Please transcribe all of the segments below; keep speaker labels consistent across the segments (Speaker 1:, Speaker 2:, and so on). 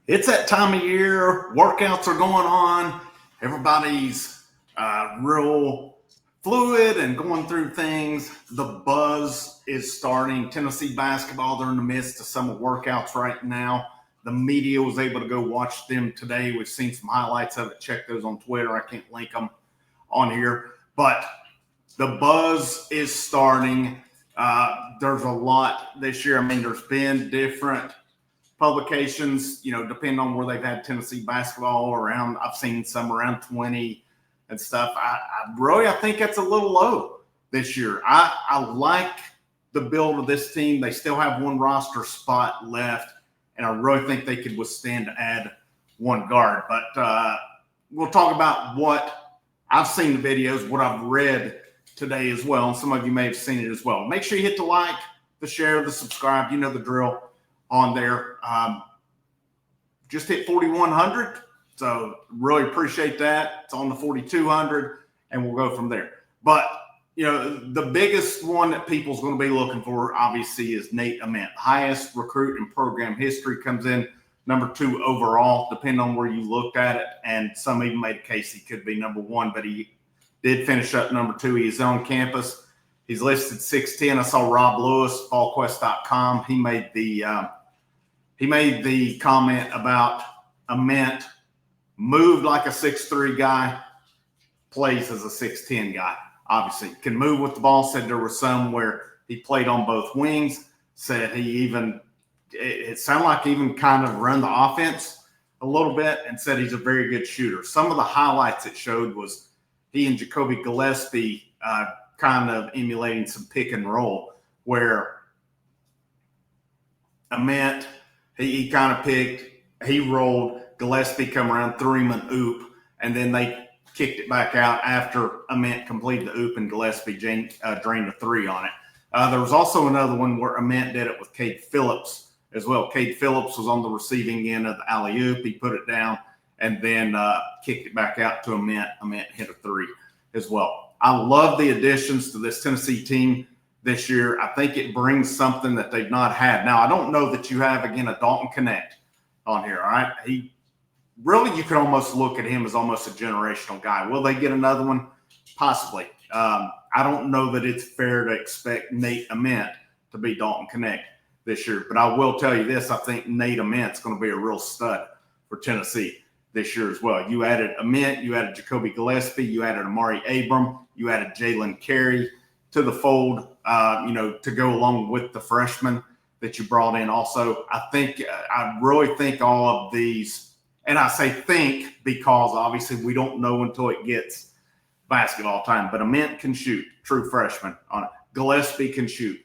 Speaker 1: It's that time of year. Workouts are going on. Everybody's real fluid and going through things. The buzz is starting. Tennessee basketball, they're in the midst of some workouts right now. The media was able to go watch them today. We've seen some highlights of it. Check those on Twitter. I can't link them on here. But the buzz is starting. There's a lot this year. I mean, there's been different publications, depending on where they've had Tennessee basketball around. I've seen some around 20 and stuff. I think it's a little low this year. I like the build of this team. They still have one roster spot left, and I really think they could withstand to add one guard. But we'll talk about what I've seen the videos, what I've read today as well. And some of you may have seen it as well. Make sure you hit the like, the share, the subscribe. You know the drill on there. Just hit 4,100. So really appreciate that. It's on the 4,200 and we'll go from there. But, the biggest one that people's going to be looking for, obviously, is Nate Ament. Highest recruit in program history, comes in number 2 overall, depending on where you looked at it. And some even made a case he could be number 1, but he did finish up number 2. He is on campus. He's listed 6'10". I saw Rob Lewis, fallquest.com. He made the comment about Ament moved like a 6'3" guy, plays as a 6'10" guy. Obviously, can move with the ball. Said there were some where he played on both wings. Said it sounded like he even kind of run the offense a little bit, and said he's a very good shooter. Some of the highlights it showed was he and Jacoby Gillespie kind of emulating some pick and roll, where Ament, he kind of picked, he rolled, Gillespie come around, threw him an oop, and then they kicked it back out after Ament completed the oop and Gillespie drained a 3 on it. There was also another one where Ament did it with Cade Phillips as well. Cade Phillips was on the receiving end of the alley-oop. He put it down and then kicked it back out to Ament. Ament hit a 3 as well. I love the additions to this Tennessee team this year. I think it brings something that they've not had. Now, I don't know that you have, again, a Dalton Connect on here, all right? You could almost look at him as almost a generational guy. Will they get another one? Possibly. I don't know that it's fair to expect Nate Ament to be Dalton Connect this year, but I will tell you this. I think Nate Ament's going to be a real stud for Tennessee this year as well. You added Ament, you added Jacoby Gillespie, you added Amari Abram, you added Jalen Carey to the fold, to go along with the freshmen that you brought in also. I really think all of these, and I say think because obviously we don't know until it gets basketball time, but Ament can shoot, true freshman on it. Gillespie can shoot.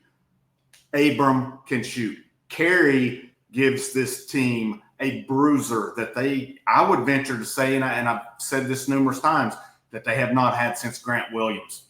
Speaker 1: Abram can shoot. Carey gives this team a bruiser that I would venture to say, and I've said this numerous times, that they have not had since Grant Williams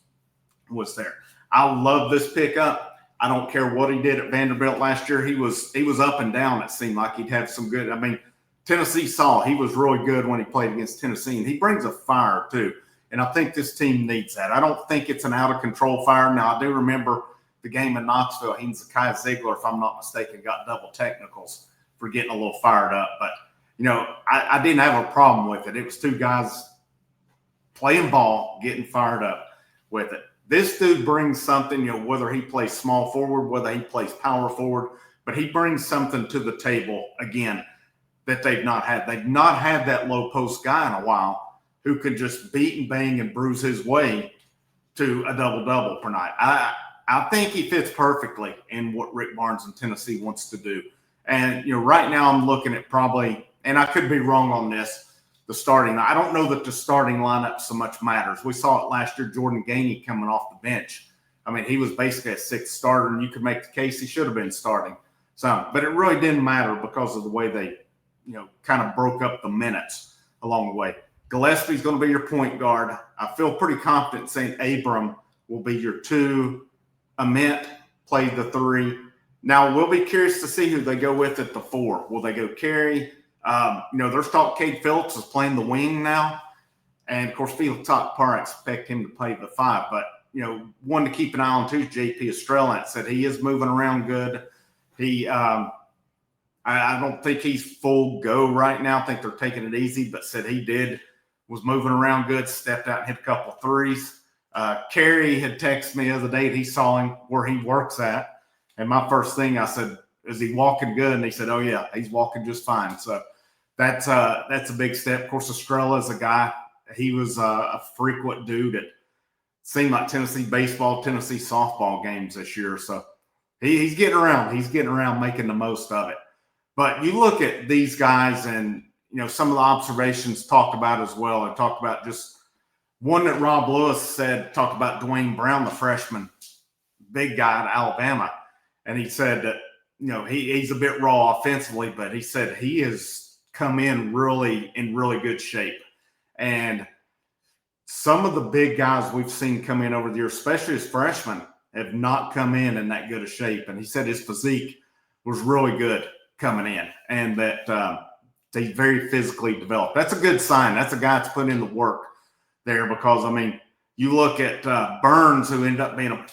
Speaker 1: was there. I love this pickup. I don't care what he did at Vanderbilt last year. He was up and down. It seemed like he'd have some good. I mean, Tennessee saw he was really good when he played against Tennessee, and he brings a fire too. And I think this team needs that. I don't think it's an out-of-control fire. Now, I do remember the game in Knoxville. He and Zakai Ziegler, if I'm not mistaken, got double technicals for getting a little fired up. But, I didn't have a problem with it. It was 2 guys playing ball, getting fired up with it. This dude brings something, whether he plays small forward, whether he plays power forward, but he brings something to the table, again, that they've not had. They've not had that low post guy in a while who could just beat and bang and bruise his way to a double-double per night. I think he fits perfectly in what Rick Barnes in Tennessee wants to do. And, right now I'm looking at probably, and I could be wrong on this, the starting. I don't know that the starting lineup so much matters. We saw it last year, Jordan Gainey coming off the bench. I mean, he was basically a 6th starter, and you could make the case he should have been starting. But it really didn't matter because of the way they, kind of broke up the minutes along the way. Gillespie's going to be your point guard. I feel pretty confident saying Abram will be your 2. Ament played the 3. Now, we'll be curious to see who they go with at the 4. Will they go Carey? There's talk Cade Phillips is playing the wing now. And, of course, Felix Parr expect him to play the 5. But, one to keep an eye on, too, J.P. Estrella said he is moving around good. He I don't think he's full go right now. I think they're taking it easy, but said he was moving around good, stepped out and hit a couple of threes. Kerry had texted me the other day that he saw him where he works at. And my first thing I said, is he walking good? And he said, oh, yeah, he's walking just fine. So that's a big step. Of course, Estrella is a guy. He was a frequent dude at seemed like Tennessee baseball, Tennessee softball games this year. So he's getting around. He's getting around, making the most of it. But you look at these guys and, some of the observations talked about as well. I talked about just one that Rob Lewis talked about Dwayne Brown, the freshman, big guy at Alabama. And he said that, he's a bit raw offensively, but he said he has come in really good shape. And some of the big guys we've seen come in over the years, especially as freshmen, have not come in that good a shape. And he said his physique was really good coming in and that he's very physically developed. That's a good sign. That's a guy that's put in the work there because, you look at Burns, who ended up being a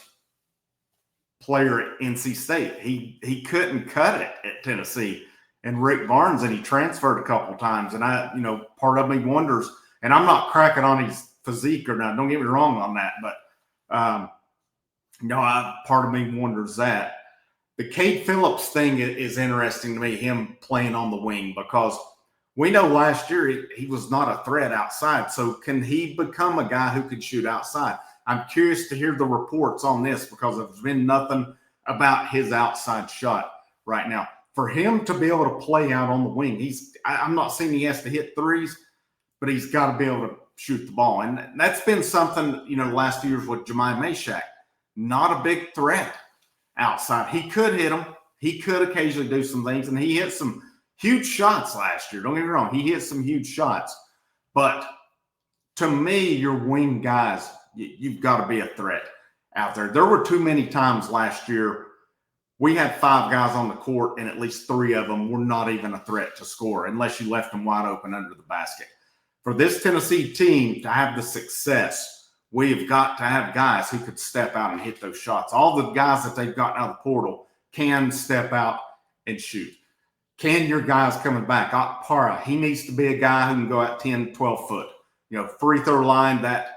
Speaker 1: player at NC State. He couldn't cut it at Tennessee. And Rick Barnes, and he transferred a couple of times. And part of me wonders, and I'm not cracking on his physique or not. Don't get me wrong on that, but part of me wonders that. The Cade Phillips thing is interesting to me, him playing on the wing, because we know last year he was not a threat outside. So can he become a guy who can shoot outside? I'm curious to hear the reports on this because there's been nothing about his outside shot right now. For him to be able to play out on the wing, I'm not saying he has to hit threes, but he's got to be able to shoot the ball. And that's been something, the last few years with Jemai Meshack. Not a big threat outside. He could hit them. He could occasionally do some things, and he hit some huge shots last year. Don't get me wrong. He hit some huge shots. But to me, your wing guys, you've got to be a threat out there. There were too many times last year we had 5 guys on the court, and at least 3 of them were not even a threat to score unless you left them wide open under the basket. For this Tennessee team to have the success, we've got to have guys who could step out and hit those shots. All the guys that they've gotten out of the portal can step out and shoot. Can your guys coming back? Para, he needs to be a guy who can go out 10, 12 foot. Free throw line, that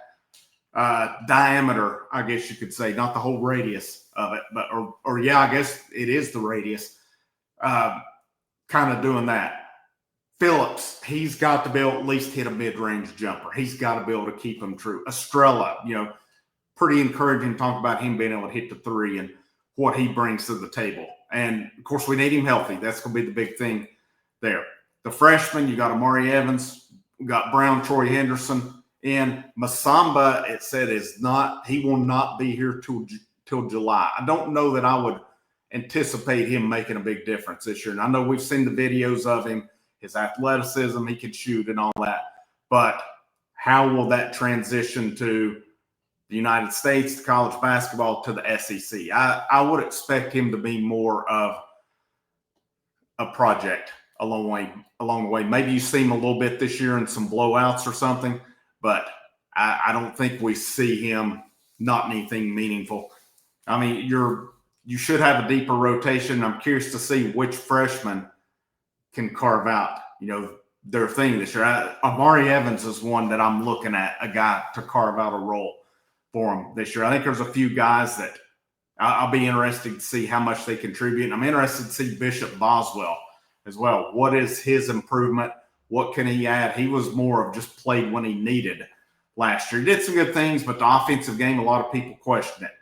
Speaker 1: diameter, I guess you could say, not the whole radius of it, but I guess it is the radius, kind of doing that. Phillips, he's got to be able to at least hit a mid-range jumper. He's got to be able to keep him true. Estrella, pretty encouraging to talk about him being able to hit the 3 and what he brings to the table. And, of course, we need him healthy. That's going to be the big thing there. The freshman, you got Amari Evans, we got Brown, Troy Henderson. And Masamba, it said, he will not be here till July. I don't know that I would anticipate him making a big difference this year. And I know we've seen the videos of him, his athleticism, he can shoot and all that. But how will that transition to the United States, to college basketball, to the SEC? I would expect him to be more of a project along the way. Maybe you see him a little bit this year in some blowouts or something, but I don't think we see him not anything meaningful. You should have a deeper rotation. I'm curious to see which freshmen can carve out, their thing this year. Amari Evans is one that I'm looking at, a guy to carve out a role for him this year. I think there's a few guys that I'll be interested to see how much they contribute. And I'm interested to see Bishop Boswell as well. What is his improvement? What can he add? He was more of just played when he needed last year. He did some good things, but the offensive game, a lot of people question it.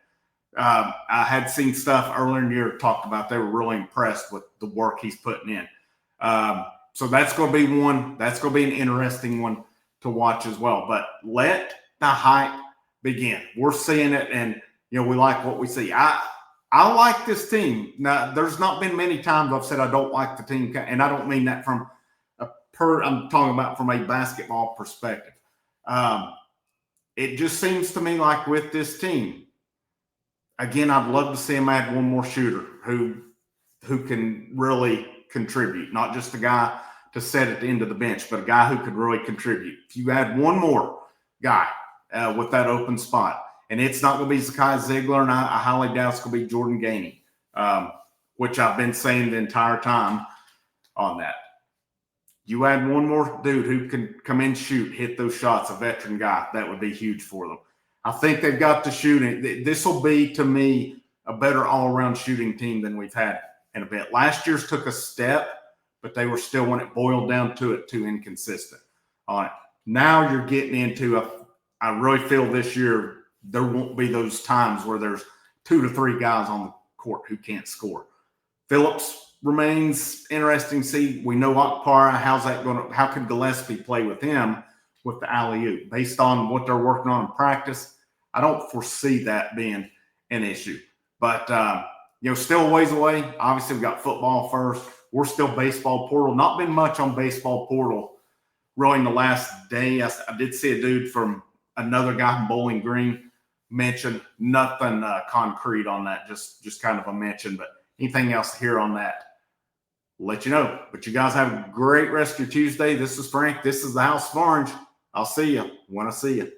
Speaker 1: I had seen stuff earlier in the year talked about they were really impressed with the work he's putting in. So that's going to be one. That's going to be an interesting one to watch as well. But let the hype begin. We're seeing it, and we like what we see. I like this team. Now, there's not been many times I've said I don't like the team, and I don't mean that from I'm talking about from a basketball perspective. It just seems to me like with this team, again, I'd love to see him add one more shooter who can really contribute, not just a guy to set at the end of the bench, but a guy who could really contribute. If you add one more guy with that open spot, and it's not going to be Zakai Ziegler, and I highly doubt it's going to be Jordan Gainey, which I've been saying the entire time. on that. You add one more dude who can come in, shoot, hit those shots, a veteran guy, that would be huge for them. I think they've got the shooting. This will be, to me, a better all-around shooting team than we've had in a bit. Last year's took a step, but they were still, when it boiled down to it, too inconsistent on it. Now you're getting into I really feel this year there won't be those times where there's 2 to 3 guys on the court who can't score. Phillips remains interesting to see. We know Akpara. How can Gillespie play with him with the alley-oop? Based on what they're working on in practice, I don't foresee that being an issue. But, still a ways away. Obviously, we've got football first. We're still baseball portal. Not been much on baseball portal really in the last day. I did see a dude from another guy from Bowling Green mention nothing concrete on that, just kind of a mention. But anything else here on that, we'll let you know. But you guys have a great rest of your Tuesday. This is Frank. This is the House of Orange. I'll see you when I see you.